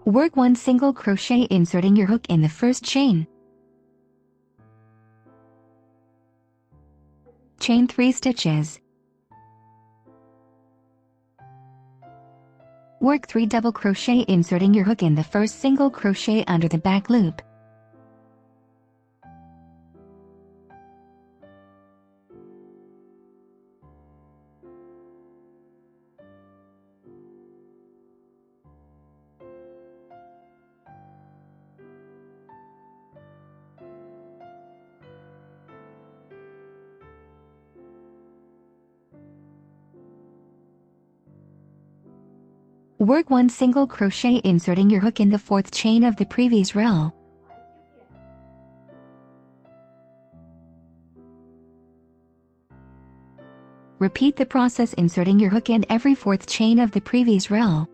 Work 1 single crochet inserting your hook in the first chain. Chain 3 stitches. Work 3 double crochet inserting your hook in the first single crochet under the back loop. Work 1 single crochet inserting your hook in the fourth chain of the previous row. Repeat the process inserting your hook in every fourth chain of the previous row.